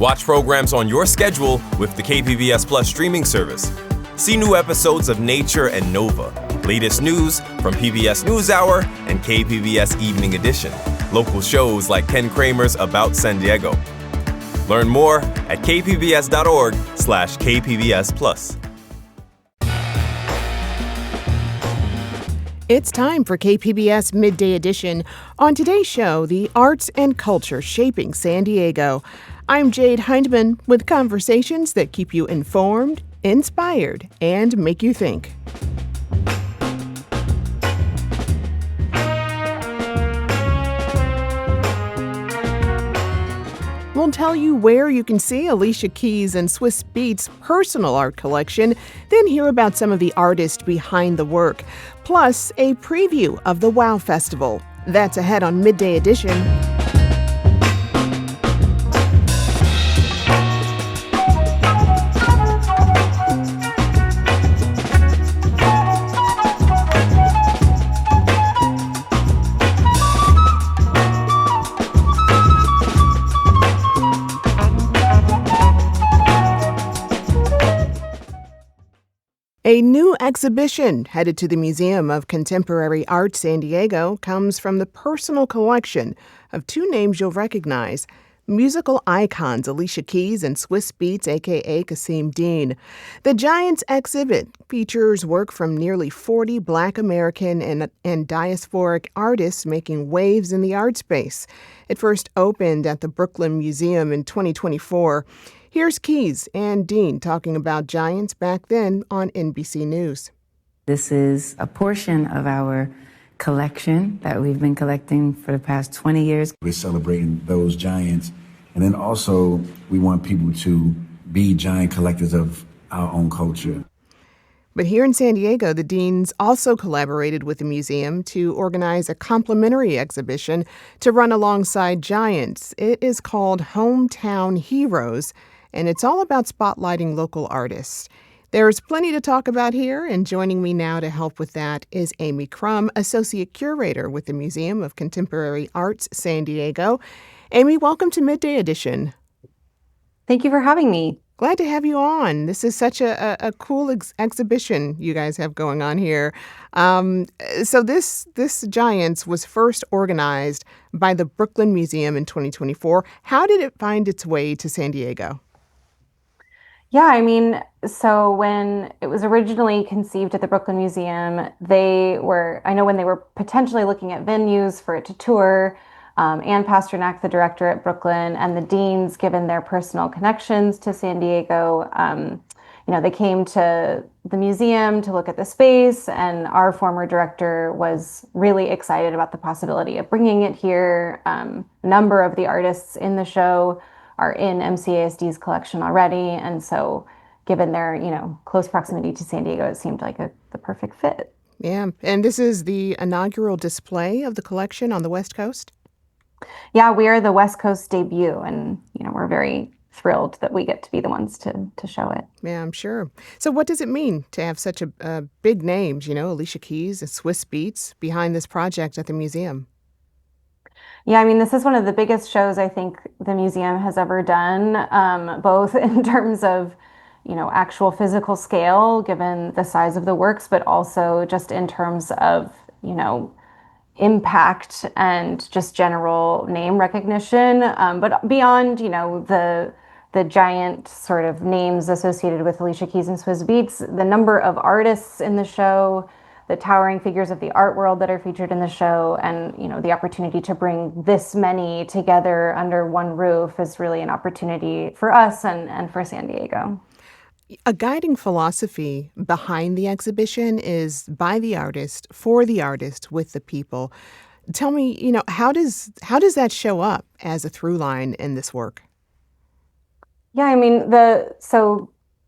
Watch programs on your schedule with the KPBS Plus streaming service. See new episodes of Nature and Nova, latest news from PBS NewsHour and KPBS Evening Edition, local shows like Ken Kramer's About San Diego. Learn more at kpbs.org/KPBS Plus. It's time for KPBS Midday Edition. On today's show, the arts and culture shaping San Diego. I'm Jade Hindman with conversations that keep you informed, inspired, and make you think. We'll tell you where you can see Alicia Keys and Swizz Beatz' personal art collection, then hear about some of the artists behind the work, plus a preview of the WOW Festival. That's ahead on Midday Edition. A new exhibition headed to the Museum of Contemporary Art San Diego comes from the personal collection of two names you'll recognize, musical icons Alicia Keys and Swizz Beatz, a.k.a. Kasim Dean. The Giants exhibit features work from nearly 40 Black American and diasporic artists making waves in the art space. It first opened at the Brooklyn Museum in 2024. Here's Keys and Dean talking about Giants back then on NBC News. This is a portion of our collection that we've been collecting for the past 20 years. We're celebrating those giants. And then also we want people to be giant collectors of our own culture. But here in San Diego, the Deans also collaborated with the museum to organize a complimentary exhibition to run alongside Giants. It is called Hometown Heroes, and it's all about spotlighting local artists. There's plenty to talk about here, and joining me now to help with that is Amy Crum, Associate Curator with the Museum of Contemporary Arts San Diego. Amy, welcome to Midday Edition. Thank you for having me. Glad to have you on. This is such a cool exhibition you guys have going on here. So this Giants was first organized by the Brooklyn Museum in 2024. How did it find its way to San Diego? Yeah, I mean, so when it was originally conceived at the Brooklyn Museum, I know when they were potentially looking at venues for it to tour, Ann Pasternak, the director at Brooklyn, and the Deans, given their personal connections to San Diego, they came to the museum to look at the space, and our former director was really excited about the possibility of bringing it here. A number of the artists in the show are in MCASD's collection already, and so given their, close proximity to San Diego, it seemed like the perfect fit. Yeah, and this is the inaugural display of the collection on the West Coast? Yeah, we are the West Coast debut, and we're very thrilled that we get to be the ones to show it. Yeah, I'm sure. So what does it mean to have such a big names, Alicia Keys and Swizz Beatz behind this project at the museum? Yeah, I mean, this is one of the biggest shows I think the museum has ever done, both in terms of, actual physical scale, given the size of the works, but also just in terms of, impact and just general name recognition. But beyond, the giant sort of names associated with Alicia Keys and Swizz Beatz, the number of artists in the show, the towering figures of the art world that are featured in the show, and the opportunity to bring this many together under one roof is really an opportunity for us and for San Diego. A guiding philosophy behind the exhibition is by the artist, for the artist, with the people. Tell me, how does that show up as a through line in this work? Yeah, I mean, the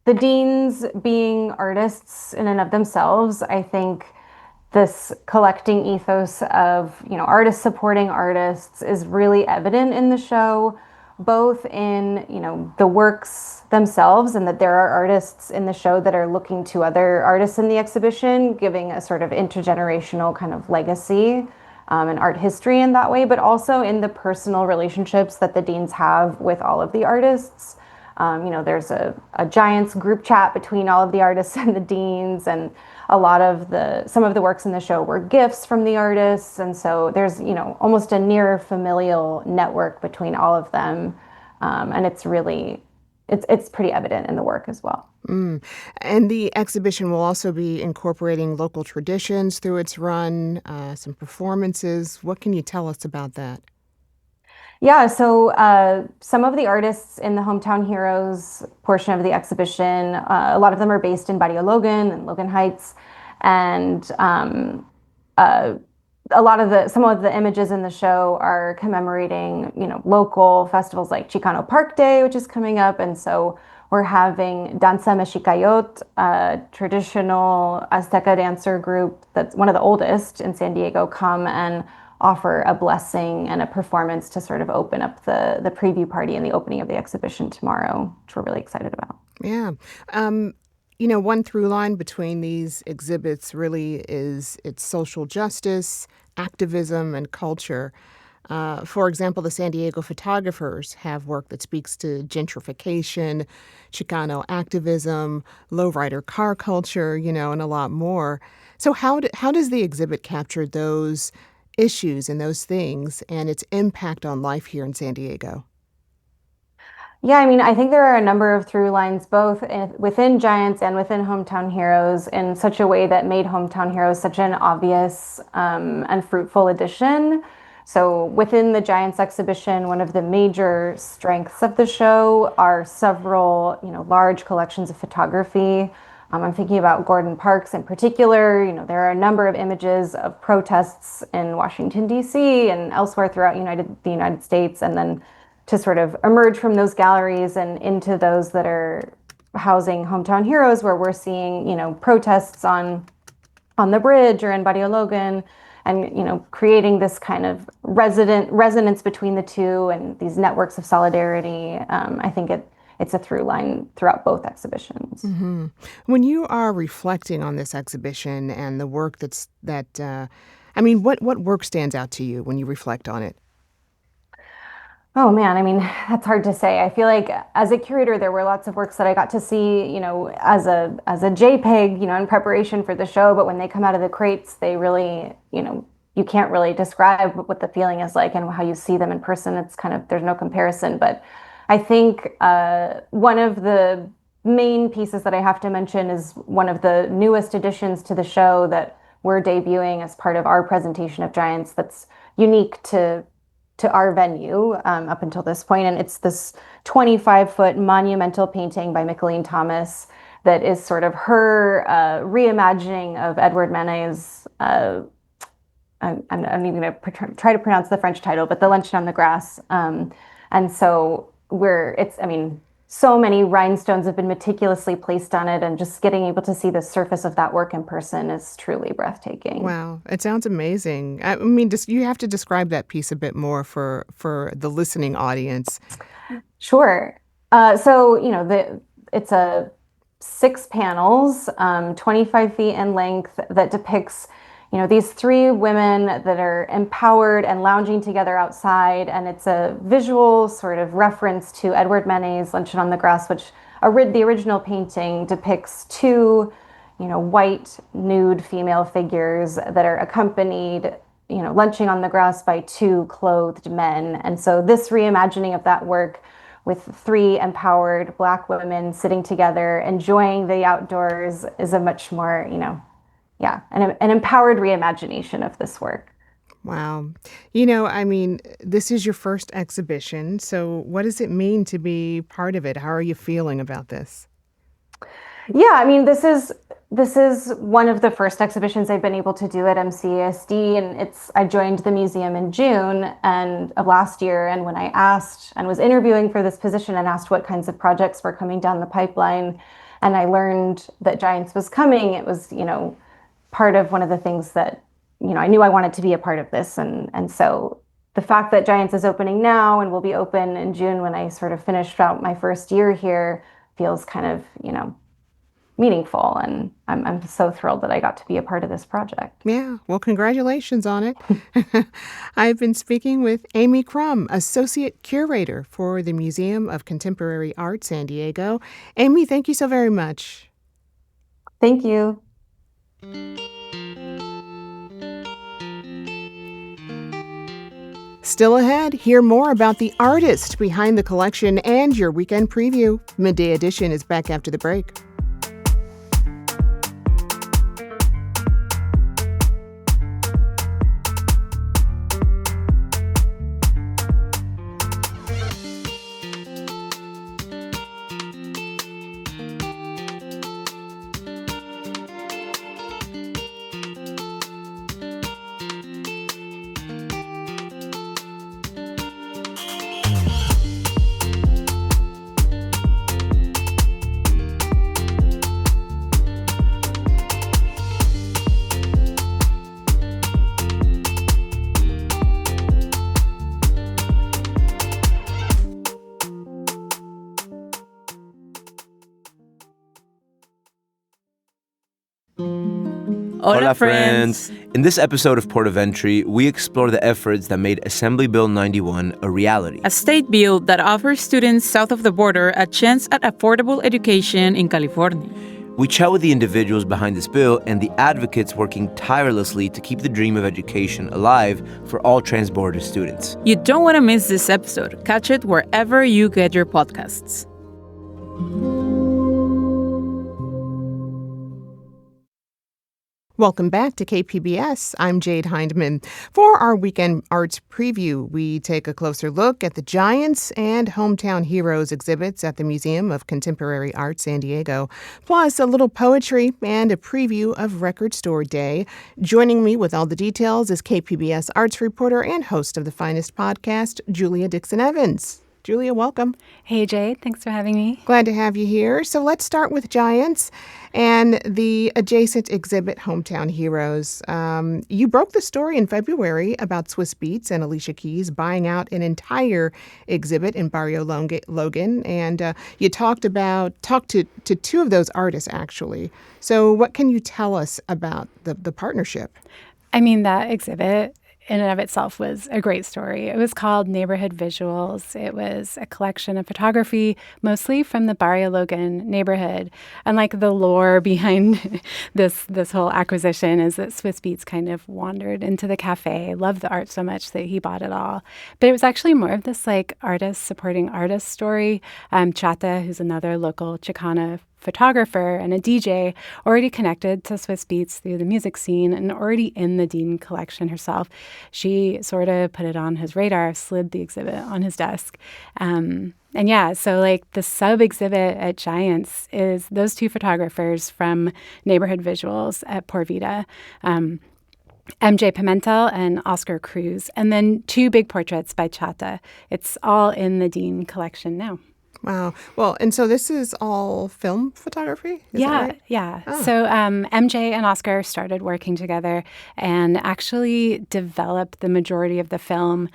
Deans being artists in and of themselves, I think this collecting ethos of, artists supporting artists is really evident in the show, both in, the works themselves, and that there are artists in the show that are looking to other artists in the exhibition, giving a sort of intergenerational kind of legacy. and art history in that way, but also in the personal relationships that the deans have with all of the artists. There's a Giants group chat between all of the artists and the deans, and some of the works in the show were gifts from the artists, and so there's almost a near familial network between all of them, and it's pretty evident in the work as well. And the exhibition will also be incorporating local traditions through its run, some performances. What can you tell us about that? Yeah, so some of the artists in the Hometown Heroes portion of the exhibition, a lot of them are based in Barrio Logan and Logan Heights, and some of the images in the show are commemorating, local festivals like Chicano Park Day, which is coming up, and so we're having Danza Mexicayot, a traditional Azteca dancer group that's one of the oldest in San Diego, come and offer a blessing and a performance to sort of open up the preview party and the opening of the exhibition tomorrow, which we're really excited about. Yeah. One through line between these exhibits really is its social justice, activism, and culture. For example, the San Diego photographers have work that speaks to gentrification, Chicano activism, lowrider car culture, and a lot more. So how does the exhibit capture those issues and those things and its impact on life here in San Diego? Yeah, I mean, I think there are a number of through lines both within Giants and within Hometown Heroes in such a way that made Hometown Heroes such an obvious and fruitful addition. So within the Giants exhibition, one of the major strengths of the show are several, large collections of photography. I'm thinking about Gordon Parks in particular. There are a number of images of protests in Washington, D.C. and elsewhere throughout the United States, and then to sort of emerge from those galleries and into those that are housing Hometown Heroes, where we're seeing, protests on the bridge or in Barrio Logan, and, creating this kind of resonance between the two and these networks of solidarity. I think it's a through line throughout both exhibitions. Mm-hmm. When you are reflecting on this exhibition and the work what work stands out to you when you reflect on it? Oh man, I mean, that's hard to say. I feel like as a curator, there were lots of works that I got to see, as a JPEG, in preparation for the show. But when they come out of the crates, they really, you can't really describe what the feeling is like and how you see them in person. It's kind of, there's no comparison. But I think one of the main pieces that I have to mention is one of the newest additions to the show that we're debuting as part of our presentation of Giants that's unique to our venue up until this point. And it's this 25-foot monumental painting by Micheline Thomas that is sort of her reimagining of Edward Manet's, I'm even going to try to pronounce the French title, but The Luncheon on the Grass. And so so many rhinestones have been meticulously placed on it, and just getting able to see the surface of that work in person is truly breathtaking. Wow, it sounds amazing. I mean, you have to describe that piece a bit more for the listening audience. Sure. It's a 6 panels, 25 feet in length, that depicts these 3 women that are empowered and lounging together outside. And it's a visual sort of reference to Edward Manet's Luncheon on the Grass, which the original painting depicts 2, white nude female figures that are accompanied, lunching on the grass by 2 clothed men. And so this reimagining of that work with 3 empowered Black women sitting together, enjoying the outdoors, is a much more, an empowered reimagination of this work. Wow. This is your first exhibition. So what does it mean to be part of it? How are you feeling about this? Yeah, I mean, this is one of the first exhibitions I've been able to do at MCASD, and I joined the museum in June of last year, and when I asked and was interviewing for this position and asked what kinds of projects were coming down the pipeline, and I learned that Giants was coming, it was, part of one of the things that, I knew I wanted to be a part of this. And so the fact that Giants is opening now and will be open in June when I sort of finished out my first year here feels kind of, meaningful. And I'm so thrilled that I got to be a part of this project. Yeah, well, congratulations on it. I've been speaking with Amy Crum, Associate Curator for the Museum of Contemporary Art, San Diego. Amy, thank you so very much. Thank you. Still ahead, hear more about the artist behind the collection and your weekend preview. Midday Edition is back after the break. Hola, friends! In this episode of Port of Entry, we explore the efforts that made Assembly Bill 91 a reality. A state bill that offers students south of the border a chance at affordable education in California. We chat with the individuals behind this bill and the advocates working tirelessly to keep the dream of education alive for all transborder students. You don't want to miss this episode. Catch it wherever you get your podcasts. Welcome back to KPBS. I'm Jade Hindman. For our weekend arts preview, we take a closer look at the Giants and Hometown Heroes exhibits at the Museum of Contemporary Art, San Diego, plus a little poetry and a preview of Record Store Day. Joining me with all the details is KPBS arts reporter and host of the Finest podcast, Julia Dixon Evans. Julia, welcome. Hey, Jade. Thanks for having me. Glad to have you here. So let's start with Giants and the adjacent exhibit, Hometown Heroes. You broke the story in February about Swizz Beatz and Alicia Keys buying out an entire exhibit in Barrio Logan, and you talked to two of those artists, actually. So what can you tell us about the partnership? I mean, that exhibit in and of itself was a great story. It was called Neighborhood Visuals. It was a collection of photography, mostly from the Barrio Logan neighborhood. And like the lore behind this whole acquisition is that Swizz Beatz kind of wandered into the cafe, loved the art so much that he bought it all. But it was actually more of this like artist supporting artist story. Chata, who's another local Chicana photographer and a DJ, already connected to Swizz Beatz through the music scene and already in the Dean collection herself. She sort of put it on his radar, slid the exhibit on his desk. And yeah, so like the sub-exhibit at Giants is those two photographers from Neighborhood Visuals at Por Vida. MJ Pimentel and Oscar Cruz, and then two big portraits by Chata. It's all in the Dean collection now. Wow. Well, and so this is all film photography? Is that right? Yeah. Oh. So MJ and Oscar started working together and actually developed the majority of the film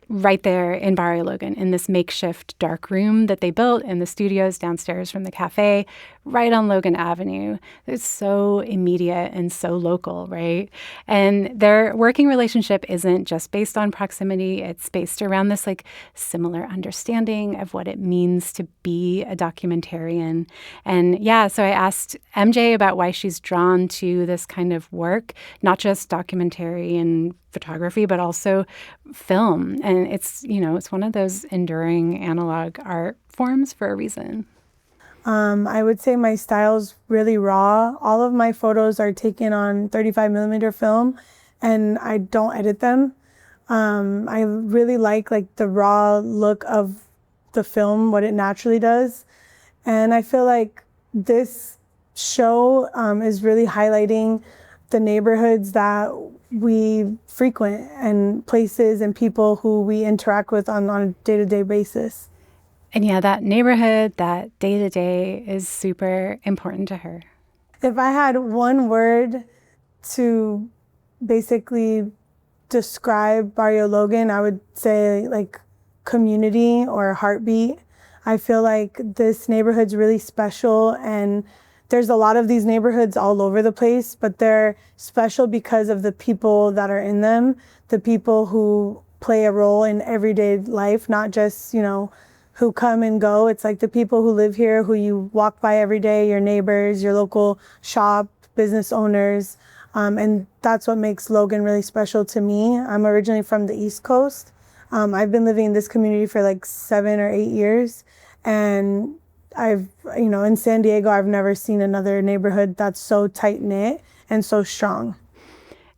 right there in Barrio Logan in this makeshift dark room that they built in the studios downstairs from the cafe, right on Logan Avenue. It's so immediate and so local, right? And their working relationship isn't just based on proximity. It's based around this like similar understanding of what it means to be a documentarian. And yeah, so I asked MJ about why she's drawn to this kind of work, not just documentary and photography, but also film. And it's, it's one of those enduring analog art forms for a reason. I would say my style's really raw. All of my photos are taken on 35 millimeter film and I don't edit them. I really like the raw look of the film, what it naturally does. And I feel like this show is really highlighting the neighborhoods that we frequent and places and people who we interact with on a day-to-day basis. And yeah, that neighborhood, that day-to-day is super important to her. If I had one word to basically describe Barrio Logan, I would say like community or heartbeat. I feel like this neighborhood's really special and there's a lot of these neighborhoods all over the place, but they're special because of the people that are in them, the people who play a role in everyday life, not just, who come and go. It's like the people who live here, who you walk by every day, your neighbors, your local shop, business owners. And that's what makes Logan really special to me. I'm originally from the East Coast. I've been living in this community for like 7 or 8 years. And in San Diego, I've never seen another neighborhood that's so tight-knit and so strong.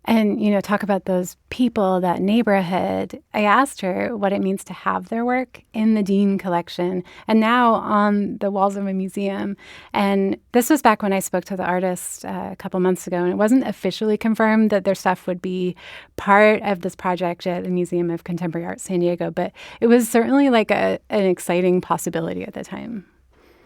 And, talk about those people, that neighborhood. I asked her what it means to have their work in the Dean collection and now on the walls of a museum. And this was back when I spoke to the artist a couple months ago, and it wasn't officially confirmed that their stuff would be part of this project at the Museum of Contemporary Art San Diego, but it was certainly like an exciting possibility at the time.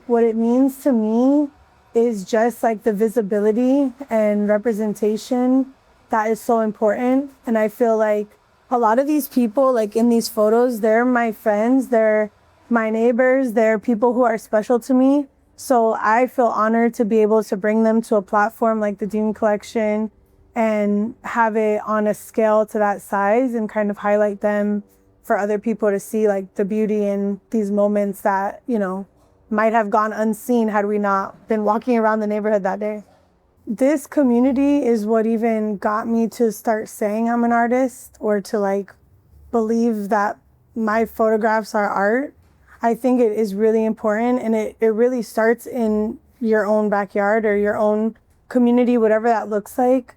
What it means to me is just like the visibility and representation that is so important. And I feel like a lot of these people, like in these photos, they're my friends, they're my neighbors, they're people who are special to me. So I feel honored to be able to bring them to a platform like the Dean Collection and have it on a scale to that size and kind of highlight them for other people to see, like the beauty in these moments that, might have gone unseen had we not been walking around the neighborhood that day. This community is what even got me to start saying I'm an artist, or to believe that my photographs are art. I think it is really important, and it really starts in your own backyard or your own community, whatever that looks like,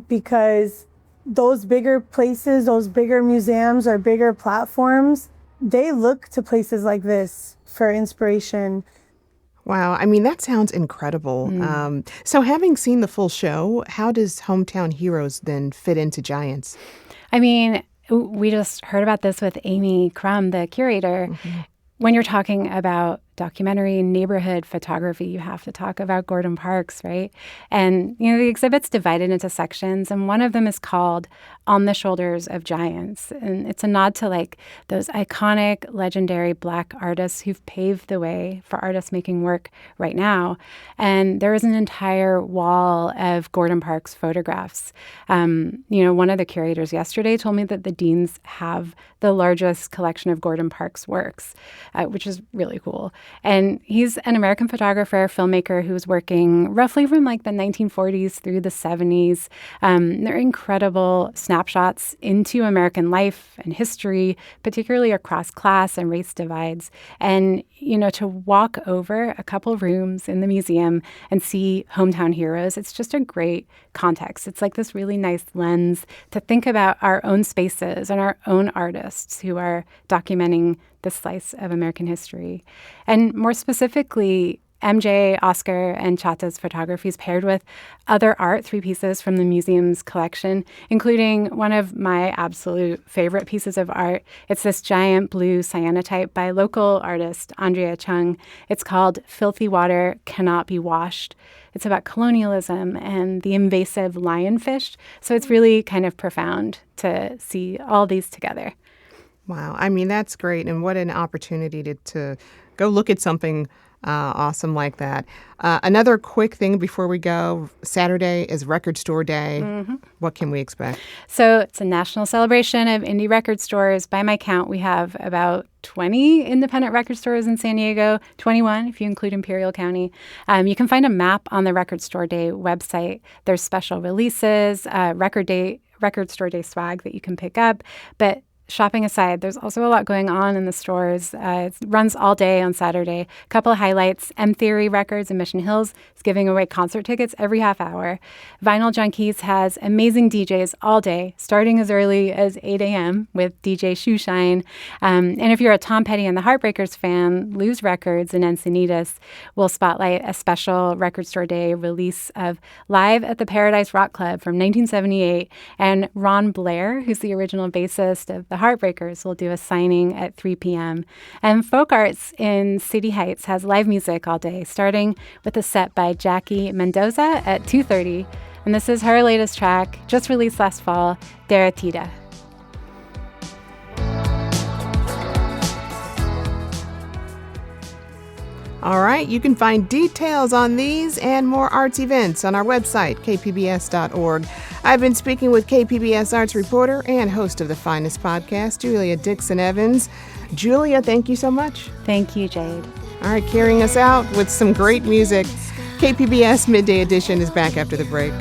because those bigger places, those bigger museums or bigger platforms, they look to places like this for inspiration. Wow. That sounds incredible. So having seen the full show, how does Hometown Heroes then fit into Giants? We just heard about this with Amy Crum, the curator. Mm-hmm. When you're talking about documentary neighborhood photography, you have to talk about Gordon Parks, right? And, the exhibit's divided into sections, and one of them is called On the Shoulders of Giants. And it's a nod to those iconic, legendary Black artists who've paved the way for artists making work right now. And there is an entire wall of Gordon Parks photographs. One of the curators yesterday told me that the Deans have the largest collection of Gordon Parks works, which is really cool. And he's an American photographer, filmmaker who's working roughly from the 1940s through the 70s. They're incredible snapshots into American life and history, particularly across class and race divides. And, to walk over a couple rooms in the museum and see Hometown Heroes, it's just a great context. It's this really nice lens to think about our own spaces and our own artists who are documenting this slice of American history. And more specifically, MJ, Oscar, and Chata's photography is paired with other art, 3 pieces from the museum's collection, including one of my absolute favorite pieces of art. It's this giant blue cyanotype by local artist Andrea Chung. It's called Filthy Water Cannot Be Washed. It's about colonialism and the invasive lionfish. So it's really kind of profound to see all these together. Wow. That's great. And what an opportunity to go look at something awesome like that. Another quick thing before we go, Saturday is Record Store Day. Mm-hmm. What can we expect? So it's a national celebration of indie record stores. By my count, we have about 20 independent record stores in San Diego, 21 if you include Imperial County. You can find a map on the Record Store Day website. There's special releases, Record Store Day swag that you can pick up. But shopping aside, there's also a lot going on in the stores. It runs all day on Saturday. A couple of highlights. M Theory Records in Mission Hills is giving away concert tickets every half hour. Vinyl Junkies has amazing DJs all day, starting as early as 8 a.m. with DJ Shoeshine. And if you're a Tom Petty and the Heartbreakers fan, Lose Records in Encinitas will spotlight a special Record Store Day release of Live at the Paradise Rock Club from 1978. And Ron Blair, who's the original bassist of the Heartbreakers, will do a signing at 3 p.m. And Folk Arts in City Heights has live music all day, starting with a set by Jackie Mendoza at 2:30. And this is her latest track, just released last fall, Derretida. All right, you can find details on these and more arts events on our website, kpbs.org. I've been speaking with KPBS arts reporter and host of the Finest podcast, Julia Dixon Evans. Julia, thank you so much. Thank you, Jade. All right, carrying us out with some great music. KPBS Midday Edition is back after the break.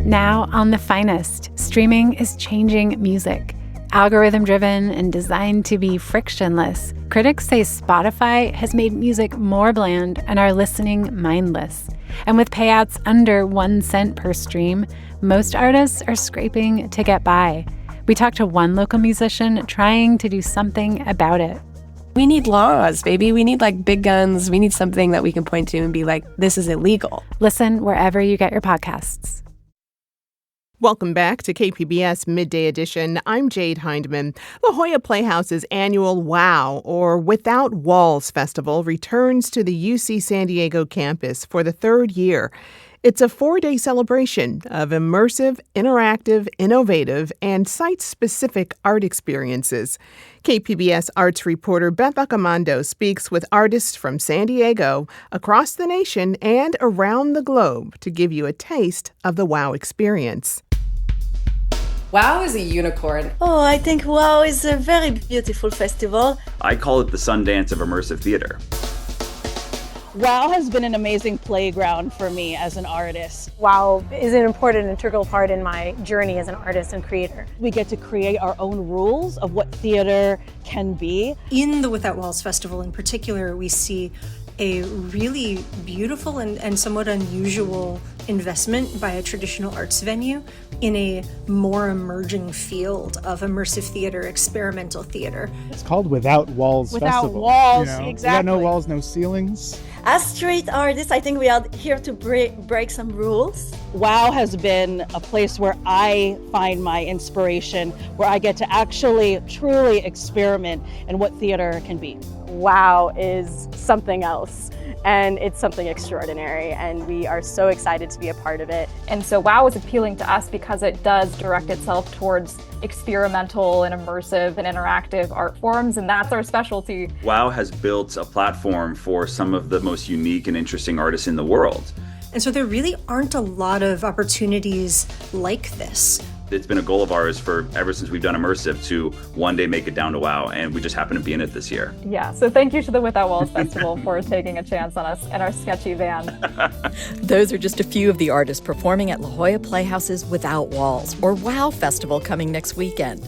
Now on The Finest, streaming is changing music. Algorithm-driven and designed to be frictionless, critics say Spotify has made music more bland and our listening mindless. And with payouts under 1 cent per stream, most artists are scraping to get by. We talked to one local musician trying to do something about it. We need laws, baby. We need big guns. We need something that we can point to and be like, this is illegal. Listen wherever you get your podcasts. Welcome back to KPBS Midday Edition. I'm Jade Hindman. La Jolla Playhouse's annual WOW, or Without Walls Festival, returns to the UC San Diego campus for the 3rd year. It's a 4-day celebration of immersive, interactive, innovative, and site-specific art experiences. KPBS arts reporter Beth Accomando speaks with artists from San Diego, across the nation, and around the globe to give you a taste of the WOW experience. WOW is a unicorn. Oh, I think WOW is a very beautiful festival. I call it the Sundance of immersive theater. WOW has been an amazing playground for me as an artist. WOW is an important integral part in my journey as an artist and creator. We get to create our own rules of what theater can be. In the Without Walls Festival in particular, we see a really beautiful and somewhat unusual investment by a traditional arts venue in a more emerging field of immersive theater, experimental theater. It's called Without Walls Festival. Without walls, exactly. We got no walls, no ceilings. As street artists, I think we are here to break some rules. WOW has been a place where I find my inspiration, where I get to actually truly experiment in what theater can be. WOW is something else, and it's something extraordinary, and we are so excited to be a part of it. And so WOW is appealing to us because it does direct itself towards experimental and immersive and interactive art forms, and that's our specialty. WOW has built a platform for some of the most unique and interesting artists in the world. And so there really aren't a lot of opportunities like this. It's been a goal of ours ever since we've done immersive to one day make it down to WOW, and we just happen to be in it this year. Yeah, so thank you to the Without Walls Festival for taking a chance on us and our sketchy van. Those are just a few of the artists performing at La Jolla Playhouse's Without Walls, or WOW Festival, coming next weekend.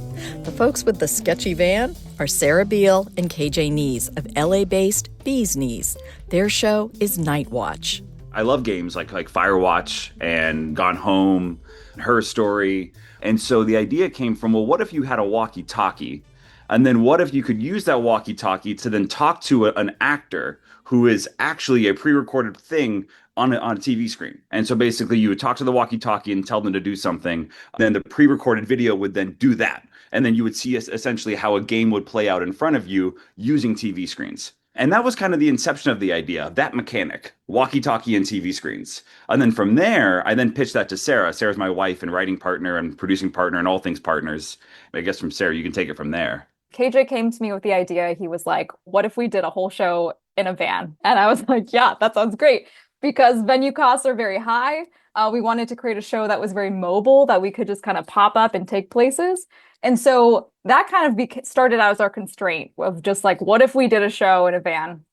The folks with the sketchy van are Sarah Beal and KJ Knees of LA-based Bee's Knees. Their show is Night Watch. I love games like Firewatch and Gone Home, Her Story. And so the idea came from, well, what if you had a walkie-talkie? And then what if you could use that walkie-talkie to then talk to an actor who is actually a pre-recorded thing on a TV screen? And so basically you would talk to the walkie-talkie and tell them to do something. Then the pre-recorded video would then do that. And then you would see essentially how a game would play out in front of you using TV screens. And that was kind of the inception of the idea, that mechanic, walkie-talkie and TV screens. And then from there, I then pitched that to Sarah. Sarah's my wife and writing partner and producing partner and all things partners. I guess from Sarah, you can take it from there. KJ came to me with the idea. He was like, what if we did a whole show in a van? And I was like, yeah, that sounds great. Because venue costs are very high. We wanted to create a show that was very mobile, that we could just kind of pop up and take places. And so that kind of started out as our constraint of just like, what if we did a show in a van?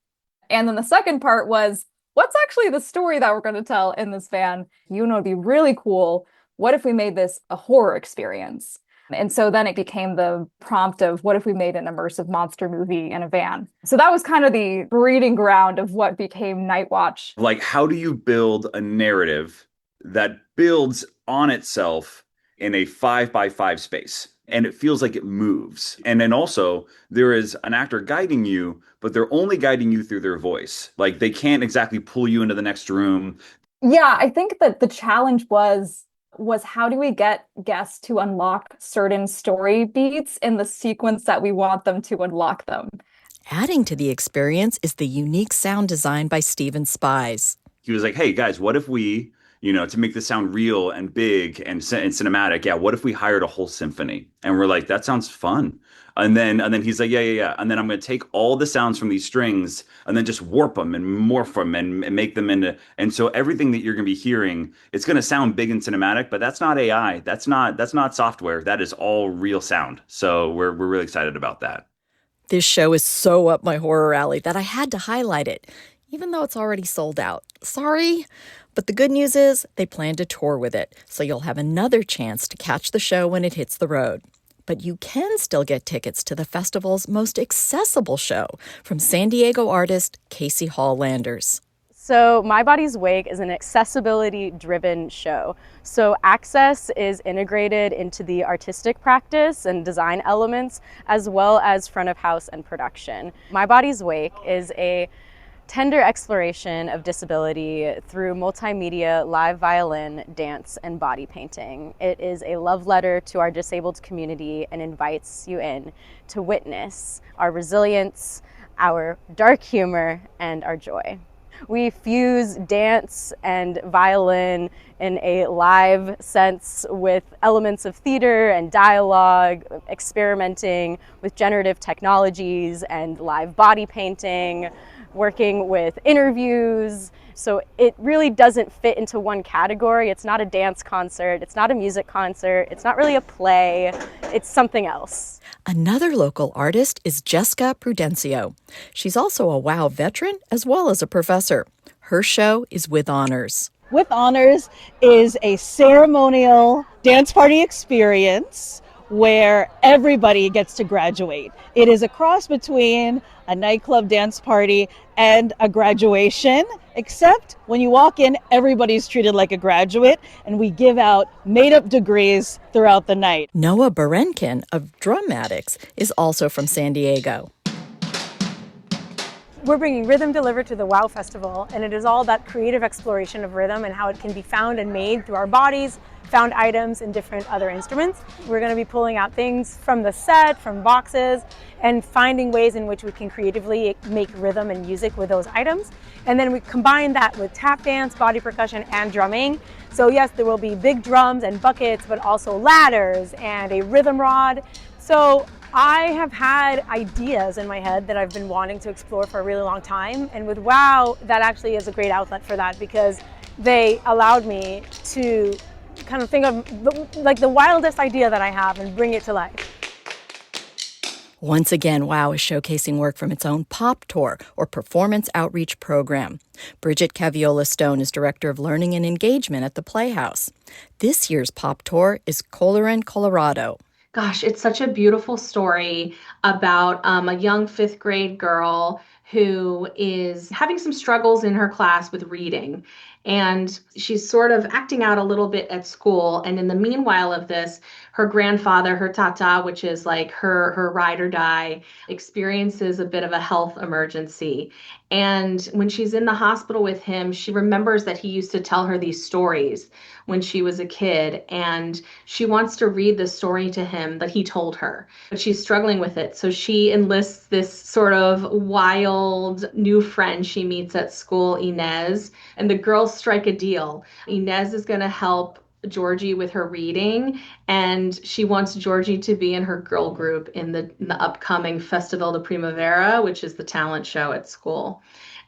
And then the second part was, what's actually the story that we're going to tell in this van? You know, it'd be really cool. What if we made this a horror experience? And so then it became the prompt of, what if we made an immersive monster movie in a van? So that was kind of the breeding ground of what became Night Watch. Like, how do you build a narrative that builds on itself in a 5x5 space? And it feels like it moves. And then also there is an actor guiding you, but they're only guiding you through their voice. Like, they can't exactly pull you into the next room. Yeah, I think that the challenge was how do we get guests to unlock certain story beats in the sequence that we want them to unlock them? Adding to the experience is the unique sound design by Steven Spies. He was like, hey guys, what if we to make this sound real and big and cinematic. Yeah, what if we hired a whole symphony? And we're like, that sounds fun. And then he's like, yeah. And then I'm going to take all the sounds from these strings and then just warp them and morph them and make them into. And so everything that you're going to be hearing, it's going to sound big and cinematic, but that's not AI. That's not software. That is all real sound. So we're really excited about that. This show is so up my horror alley that I had to highlight it, even though it's already sold out. Sorry. But the good news is they plan to tour with it, so you'll have another chance to catch the show when it hits the road. But you can still get tickets to the festival's most accessible show from San Diego artist Casey Hall Landers. So My Body's Wake is an accessibility-driven show. So access is integrated into the artistic practice and design elements, as well as front of house and production. My Body's Wake is a tender exploration of disability through multimedia, live violin, dance, and body painting. It is a love letter to our disabled community and invites you in to witness our resilience, our dark humor, and our joy. We fuse dance and violin in a live sense with elements of theater and dialogue, experimenting with generative technologies and live body painting, working with interviews. So it really doesn't fit into one category. It's not a dance concert. It's not a music concert. It's not really a play. It's something else. Another local artist is Jessica Prudencio. She's also a WOW veteran as well as a professor. Her show is With Honors. With Honors is a ceremonial dance party experience where everybody gets to graduate. It is a cross between a nightclub dance party and a graduation, except when you walk in, everybody's treated like a graduate, and we give out made-up degrees throughout the night. Noah Berenkin of Drum Addicts is also from San Diego. We're bringing Rhythm Delivered to the WOW Festival, and it is all about creative exploration of rhythm and how it can be found and made through our bodies, found items, and different other instruments. We're going to be pulling out things from the set, from boxes, and finding ways in which we can creatively make rhythm and music with those items. And then we combine that with tap dance, body percussion, and drumming. So yes, there will be big drums and buckets, but also ladders and a rhythm rod. So I have had ideas in my head that I've been wanting to explore for a really long time. And with WOW, that actually is a great outlet for that, because they allowed me to kind of think of the wildest idea that I have and bring it to life. Once again, WOW is showcasing work from its own POP Tour, or Performance Outreach Program. Bridget Caviola-Stone is Director of Learning and Engagement at the Playhouse. This year's POP Tour is Colerain, Colorado. Gosh, it's such a beautiful story about a young fifth grade girl who is having some struggles in her class with reading. And she's sort of acting out a little bit at school. And in the meanwhile of this, her grandfather, her tata, which is like her ride or die, experiences a bit of a health emergency. And when she's in the hospital with him, she remembers that he used to tell her these stories when she was a kid. And she wants to read the story to him that he told her, but she's struggling with it. So she enlists this sort of wild new friend she meets at school, Inez, and the girls strike a deal. Inez is going to help Georgie with her reading, and she wants Georgie to be in her girl group in the upcoming Festival de Primavera, which is the talent show at school.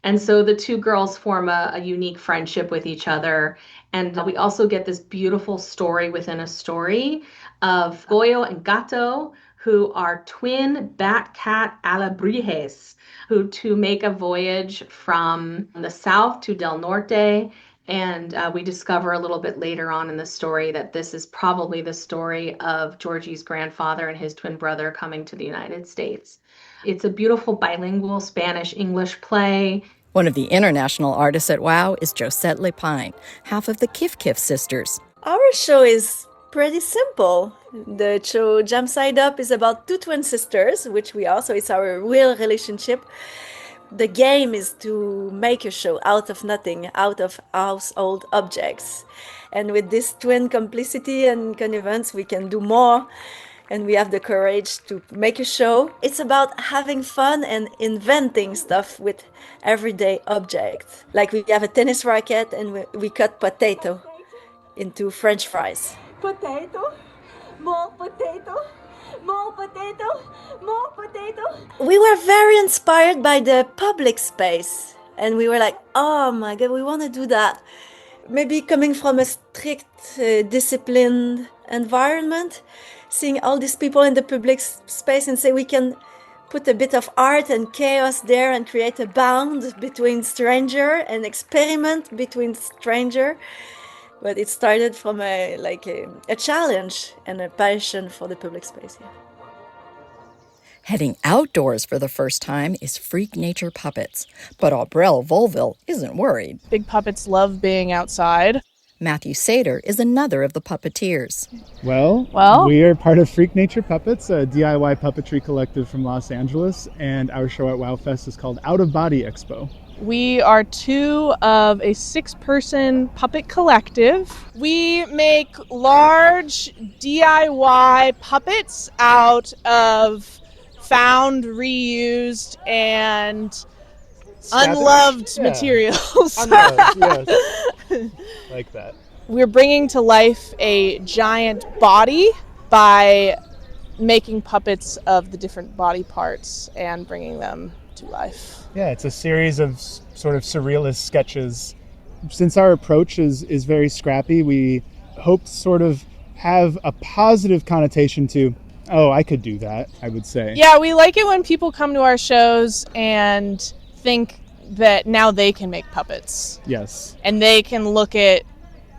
And so the two girls form a unique friendship with each other. And we also get this beautiful story within a story of Goyo and Gato, who are twin bat-cat alebrijes, who to make a voyage from the south to Del Norte. And we discover a little bit later on in the story that this is probably the story of Georgie's grandfather and his twin brother coming to the United States. It's a beautiful bilingual Spanish-English play. One of the international artists at WOW is Josette Lepine, half of the Kif Kif sisters. Our show is pretty simple. The show Jam Side Up is about two twin sisters, which it's our real relationship. The game is to make a show out of nothing, out of household objects. And with this twin complicity and connivance, we can do more. and we have the courage to make a show. It's about having fun and inventing stuff with everyday objects. Like we have a tennis racket and we cut potato into French fries. Potato, more potato, more potato, more potato. We were very inspired by the public space, and we were like, oh my God, we want to do that. Maybe coming from a strict, disciplined environment, seeing all these people in the public space and say we can put a bit of art and chaos there and create a bond between stranger and experiment between stranger. But it started from a challenge and a passion for the public space. Yeah. Heading outdoors for the first time is Freak Nature Puppets, but Aubrelle Volville isn't worried. Big puppets love being outside. Matthew Sater is another of the puppeteers. Well, we are part of Freak Nature Puppets, a DIY puppetry collective from Los Angeles, and our show at WowFest is called Out of Body Expo. We are two of a 6-person puppet collective. We make large DIY puppets out of found, reused, and unloved materials. Unloved, yes. Like that. We're bringing to life a giant body by making puppets of the different body parts and bringing them to life. Yeah, it's a series of sort of surrealist sketches. Since our approach is very scrappy, we hope to sort of have a positive connotation to, oh, I could do that, I would say. Yeah, we like it when people come to our shows and think that now they can make puppets. Yes. And they can look at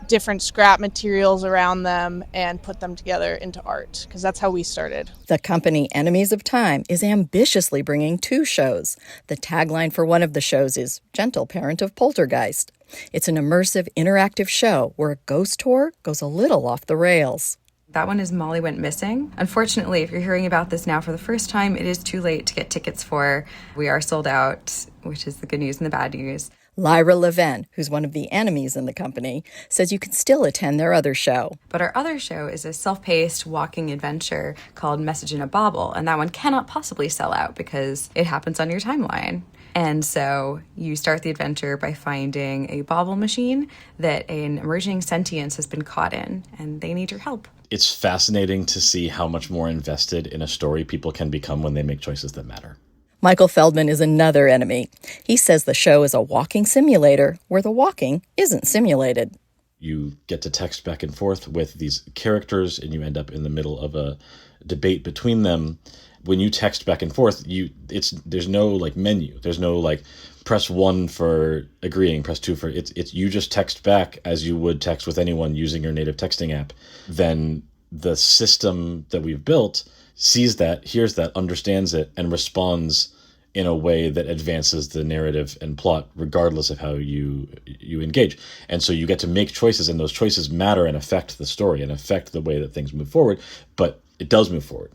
different scrap materials around them and put them together into art, because that's how we started. The company Enemies of Time is ambitiously bringing 2 shows. The tagline for one of the shows is Gentle Parent of Poltergeist. It's an immersive, interactive show where a ghost tour goes a little off the rails. That one is Molly Went Missing. Unfortunately, if you're hearing about this now for the first time, it is too late to get tickets for. We are sold out, which is the good news and the bad news. Lyra Leven, who's one of the enemies in the company, says you can still attend their other show. But our other show is a self-paced walking adventure called Message in a Bauble, and that one cannot possibly sell out because it happens on your timeline. And so you start the adventure by finding a bauble machine that an emerging sentience has been caught in, and they need your help. It's fascinating to see how much more invested in a story people can become when they make choices that matter. Michael Feldman is another enemy. He says the show is a walking simulator where the walking isn't simulated. You get to text back and forth with these characters, and you end up in the middle of a debate between them. When you text back and forth, there's no like menu. There's no like press 1 for agreeing, press 2 for it's you just text back as you would text with anyone using your native texting app. Then the system that we've built sees that, hears that, understands it, and responds in a way that advances the narrative and plot regardless of how you engage. And so you get to make choices, and those choices matter and affect the story and affect the way that things move forward, but it does move forward.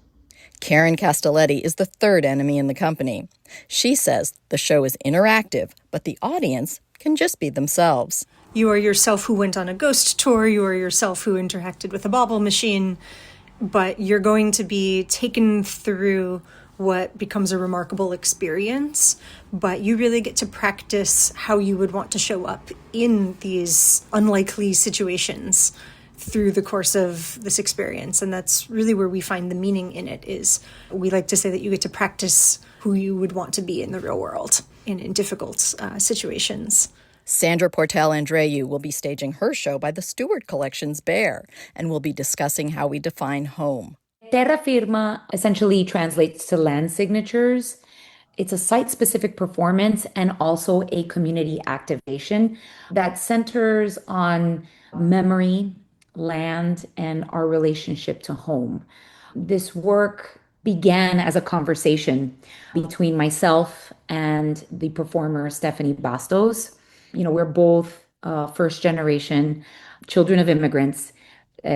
Karen Castelletti is the third enemy in the company. She says the show is interactive, but the audience can just be themselves. You are yourself who went on a ghost tour. You are yourself who interacted with a bauble machine. But you're going to be taken through what becomes a remarkable experience. But you really get to practice how you would want to show up in these unlikely situations through the course of this experience. And that's really where we find the meaning in it. Is we like to say that you get to practice who you would want to be in the real world in difficult situations. Sandra Portel Andreu will be staging her show by the Stewart Collection's Bear, and will be discussing how we define home. Terra firma essentially translates to land signatures. It's a site-specific performance and also a community activation that centers on memory, land, and our relationship to home. This work began as a conversation between myself and the performer Stephanie Bastos. You know, we're both first generation children of immigrants.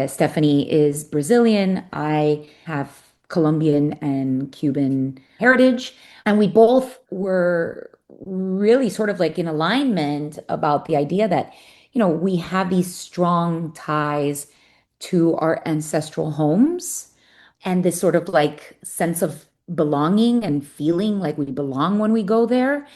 Stephanie is Brazilian. I have Colombian and Cuban heritage. And we both were really sort of like in alignment about the idea that, you know, we have these strong ties to our ancestral homes. and this sort of like sense of belonging and feeling like we belong when we go there.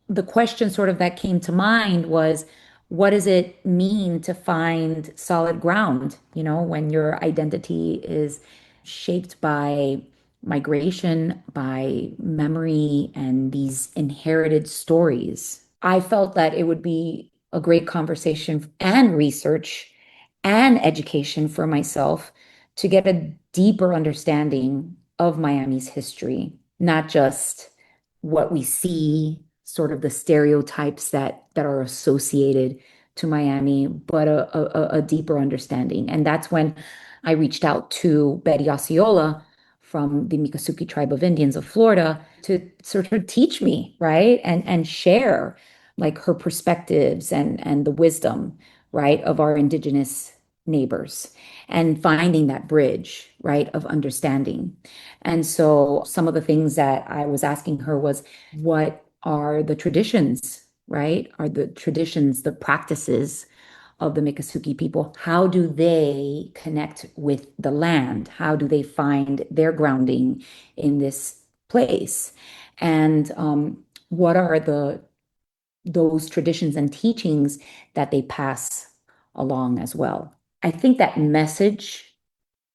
The question sort of that came to mind was, what does it mean to find solid ground, when your identity is shaped by migration, by memory, and these inherited stories? I felt that it would be a great conversation and research and education for myself to get a deeper understanding of Miami's history, not just what we see, sort of the stereotypes that are associated to Miami, but a deeper understanding. And that's when I reached out to Betty Osceola from the Miccosukee tribe of Indians of Florida to sort of teach me, right? And share like her perspectives and the wisdom, right, of our indigenous neighbors, and finding that bridge, right, of understanding. And so some of the things that I was asking her was, what are the traditions, right? Are the traditions, the practices of the Miccosukee people? How do they connect with the land? How do they find their grounding in this place? And what are those traditions and teachings that they pass along as well? I think that message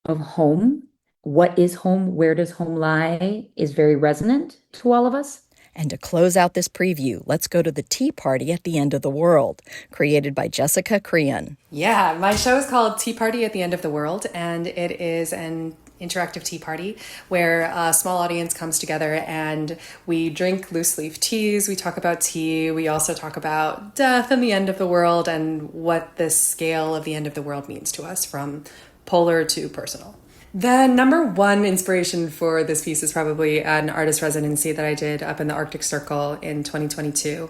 of home, what is home, where does home lie, is very resonant to all of us. And to close out this preview, let's go to the Tea Party at the End of the World, created by Jessica Crean. Yeah, my show is called Tea Party at the End of the World, and it is an interactive tea party where a small audience comes together and we drink loose leaf teas, we talk about tea, we also talk about death and the end of the world and what the scale of the end of the world means to us, from polar to personal. The number one inspiration for this piece is probably an artist residency that I did up in the Arctic Circle in 2022.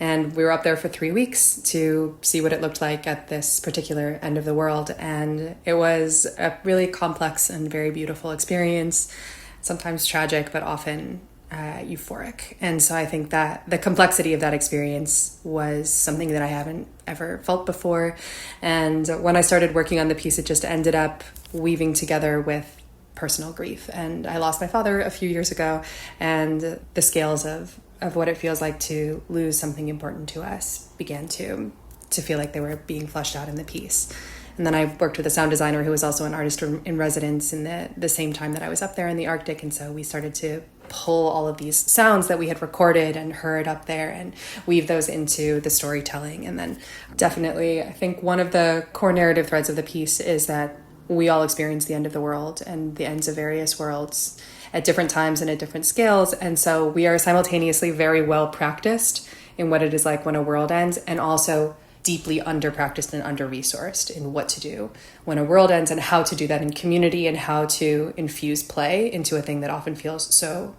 And we were up there for 3 weeks to see what it looked like at this particular end of the world. And it was a really complex and very beautiful experience, sometimes tragic, but often euphoric. And so I think that the complexity of that experience was something that I haven't ever felt before. And when I started working on the piece, it just ended up weaving together with personal grief. And I lost my father a few years ago, and the scales of what it feels like to lose something important to us began to feel like they were being fleshed out in the piece. And then I worked with a sound designer who was also an artist in residence in the same time that I was up there in the Arctic. And so we started to pull all of these sounds that we had recorded and heard up there and weave those into the storytelling. And then definitely, I think one of the core narrative threads of the piece is that we all experience the end of the world and the ends of various worlds at different times and at different scales. And so we are simultaneously very well practiced in what it is like when a world ends, and also deeply under-practiced and under-resourced in what to do when a world ends and how to do that in community and how to infuse play into a thing that often feels so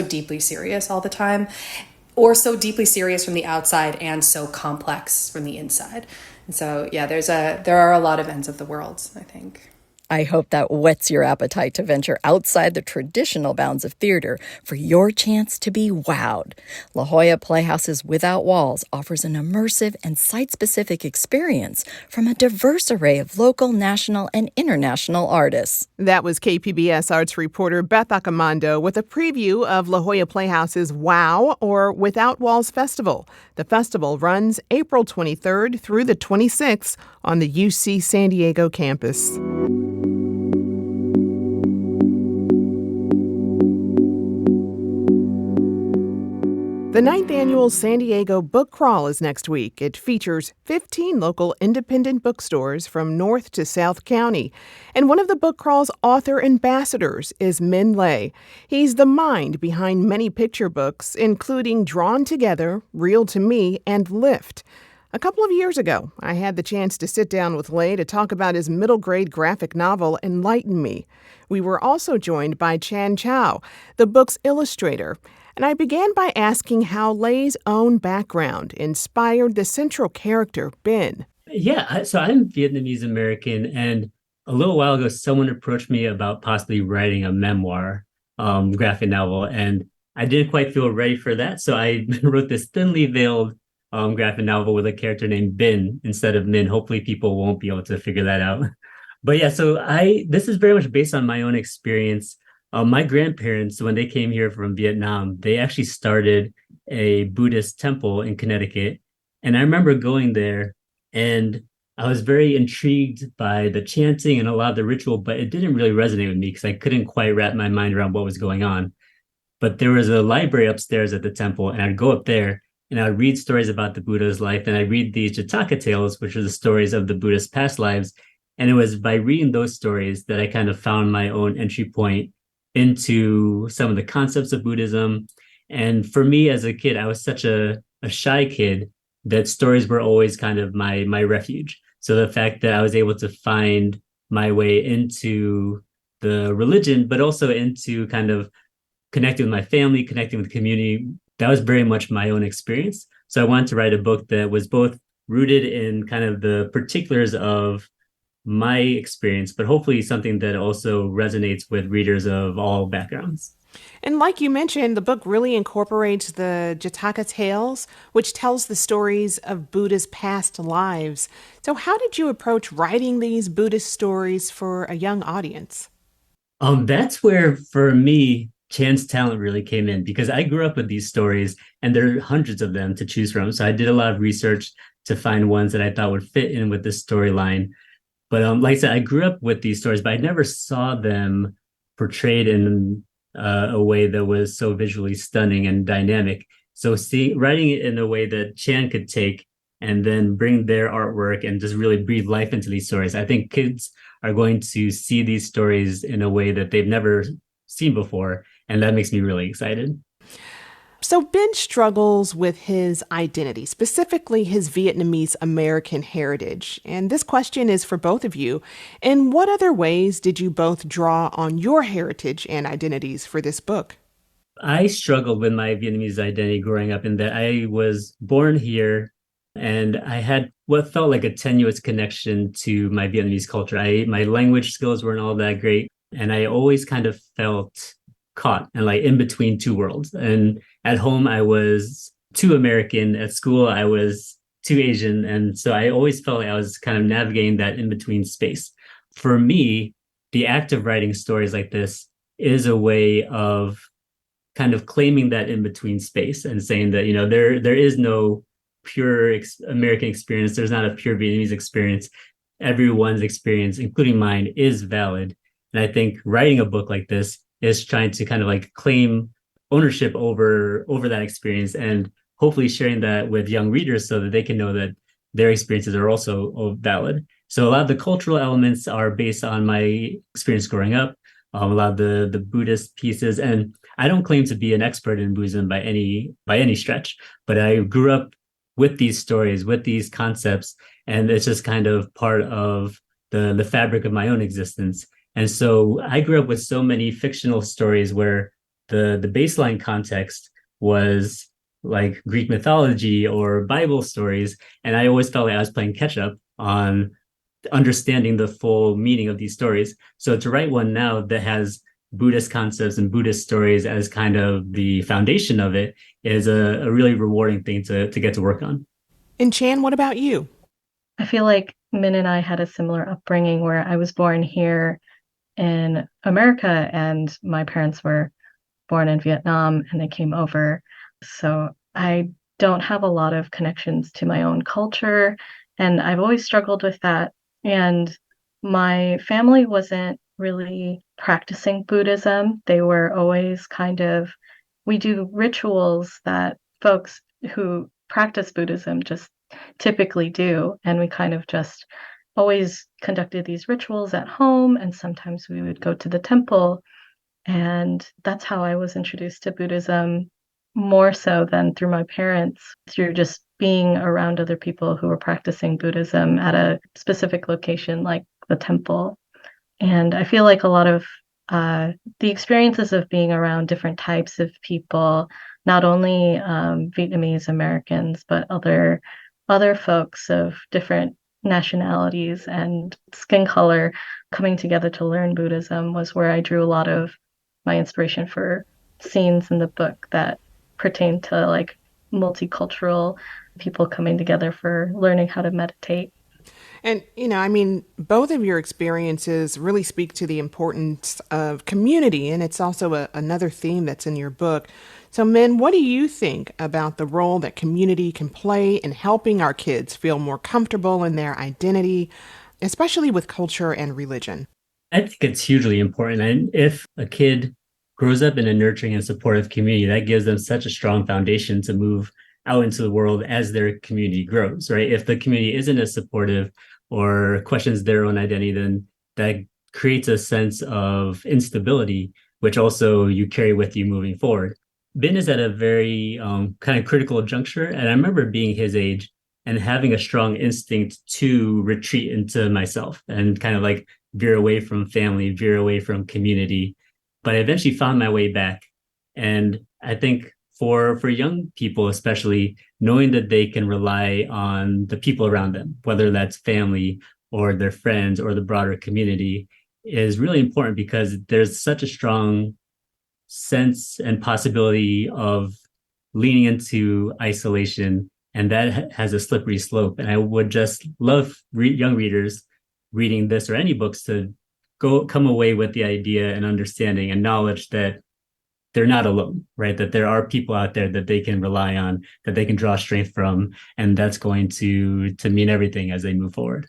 deeply serious all the time, or so deeply serious from the outside and so complex from the inside. And so, yeah, there are a lot of ends of the world, I think. I hope that whets your appetite to venture outside the traditional bounds of theater for your chance to be wowed. La Jolla Playhouse's Without Walls offers an immersive and site-specific experience from a diverse array of local, national, and international artists. That was KPBS arts reporter Beth Accomando with a preview of La Jolla Playhouse's WOW, or Without Walls Festival. The festival runs April 23rd through the 26th on the UC San Diego campus. The 9th annual San Diego Book Crawl is next week. It features 15 local independent bookstores from North to South County. And one of the book crawl's author ambassadors is Min Lay. He's the mind behind many picture books, including Drawn Together, Real to Me, and Lift. A couple of years ago, I had the chance to sit down with Lay to talk about his middle-grade graphic novel, Enlighten Me. We were also joined by Chan Chow, the book's illustrator. And I began by asking how Lay's own background inspired the central character, Ben. Yeah, so I'm Vietnamese American, and a little while ago, someone approached me about possibly writing a memoir, graphic novel, and I didn't quite feel ready for that. So I wrote this thinly veiled graphic novel with a character named Ben instead of Min. Hopefully people won't be able to figure that out. But yeah, so this is very much based on my own experience. My grandparents, when they came here from Vietnam, they actually started a Buddhist temple in Connecticut. And I remember going there and I was very intrigued by the chanting and a lot of the ritual, but it didn't really resonate with me because I couldn't quite wrap my mind around what was going on. But there was a library upstairs at the temple, and I'd go up there and I'd read stories about the Buddha's life. And I'd read these Jataka tales, which are the stories of the Buddha's past lives. And it was by reading those stories that I kind of found my own entry point into some of the concepts of Buddhism. And for me as a kid, I was such a shy kid that stories were always kind of my refuge. So the fact that I was able to find my way into the religion, but also into kind of connecting with my family, connecting with the community, that was very much my own experience. So I wanted to write a book that was both rooted in kind of the particulars of my experience, but hopefully something that also resonates with readers of all backgrounds. And like you mentioned, the book really incorporates the Jataka tales, which tells the stories of Buddha's past lives. So how did you approach writing these Buddhist stories for a young audience? That's where, for me, Chan's talent really came in because I grew up with these stories and there are hundreds of them to choose from. So I did a lot of research to find ones that I thought would fit in with this storyline. But like I said, I grew up with these stories, but I never saw them portrayed in a way that was so visually stunning and dynamic. So writing it in a way that Chan could take and then bring their artwork and just really breathe life into these stories. I think kids are going to see these stories in a way that they've never seen before. And that makes me really excited. So Ben struggles with his identity, specifically his Vietnamese American heritage. And this question is for both of you. In what other ways did you both draw on your heritage and identities for this book? I struggled with my Vietnamese identity growing up in that I was born here and I had what felt like a tenuous connection to my Vietnamese culture. My language skills weren't all that great. And I always kind of felt caught and like in between two worlds. And at home, I was too American. At school, I was too Asian. And so I always felt like I was kind of navigating that in between space. For me, the act of writing stories like this is a way of kind of claiming that in between space and saying that, you know, there is no pure American experience. There's not a pure Vietnamese experience. Everyone's experience, including mine, is valid. And I think writing a book like this is trying to kind of like claim ownership over that experience and hopefully sharing that with young readers so that they can know that their experiences are also valid. So a lot of the cultural elements are based on my experience growing up, a lot of the Buddhist pieces. And I don't claim to be an expert in Buddhism by any stretch, but I grew up with these stories, with these concepts, and it's just kind of part of the fabric of my own existence. And so I grew up with so many fictional stories where the baseline context was like Greek mythology or Bible stories. And I always felt like I was playing catch up on understanding the full meaning of these stories. So to write one now that has Buddhist concepts and Buddhist stories as kind of the foundation of it is a really rewarding thing to get to work on. And Chan, what about you? I feel like Min and I had a similar upbringing where I was born here in America and my parents were born in Vietnam and they came over. So I don't have a lot of connections to my own culture and I've always struggled with that. And my family wasn't really practicing Buddhism. They were always we do rituals that folks who practice Buddhism just typically do. And we kind of just always conducted these rituals at home. And sometimes we would go to the temple. And that's how I was introduced to Buddhism more so than through my parents, through just being around other people who were practicing Buddhism at a specific location like the temple. And I feel like a lot of the experiences of being around different types of people, not only Vietnamese Americans, but other folks of different nationalities and skin color coming together to learn Buddhism was where I drew a lot of my inspiration for scenes in the book that pertain to like multicultural people coming together for learning how to meditate. And, I mean, both of your experiences really speak to the importance of community, and it's also another theme that's in your book. So, Min, what do you think about the role that community can play in helping our kids feel more comfortable in their identity, especially with culture and religion? I think it's hugely important. And if a kid grows up in a nurturing and supportive community, that gives them such a strong foundation to move out into the world as their community grows, right? If the community isn't as supportive or questions their own identity, then that creates a sense of instability, which also you carry with you moving forward. Ben is at a very kind of critical juncture. And I remember being his age and having a strong instinct to retreat into myself and kind of like veer away from family, veer away from community. But I eventually found my way back. And I think for young people, especially, knowing that they can rely on the people around them, whether that's family or their friends or the broader community, is really important because there's such a strong sense and possibility of leaning into isolation, and that has a slippery slope. And I would just love young readers reading this or any books to come away with the idea and understanding and knowledge that they're not alone, right? That there are people out there that they can rely on, that they can draw strength from, and that's going to mean everything as they move forward.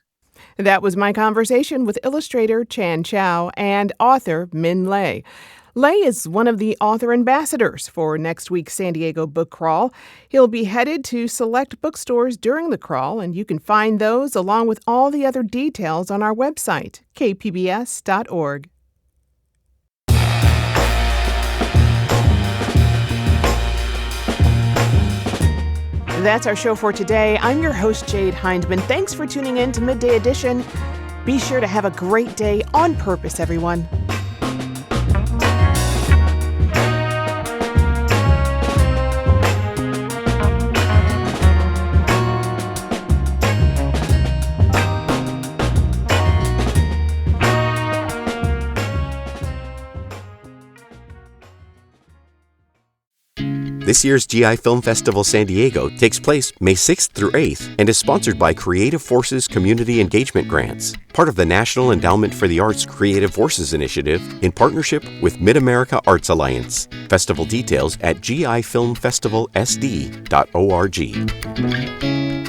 That was my conversation with illustrator Chan Chow and author Min Lei. Lei is one of the author ambassadors for next week's San Diego book crawl. He'll be headed to select bookstores during the crawl, and you can find those along with all the other details on our website, kpbs.org. That's our show for today. I'm your host, Jade Hindman. Thanks for tuning in to Midday Edition. Be sure to have a great day on purpose, everyone. This year's GI Film Festival San Diego takes place May 6th through 8th and is sponsored by Creative Forces Community Engagement Grants, part of the National Endowment for the Arts Creative Forces Initiative in partnership with Mid-America Arts Alliance. Festival details at gifilmfestivalsd.org.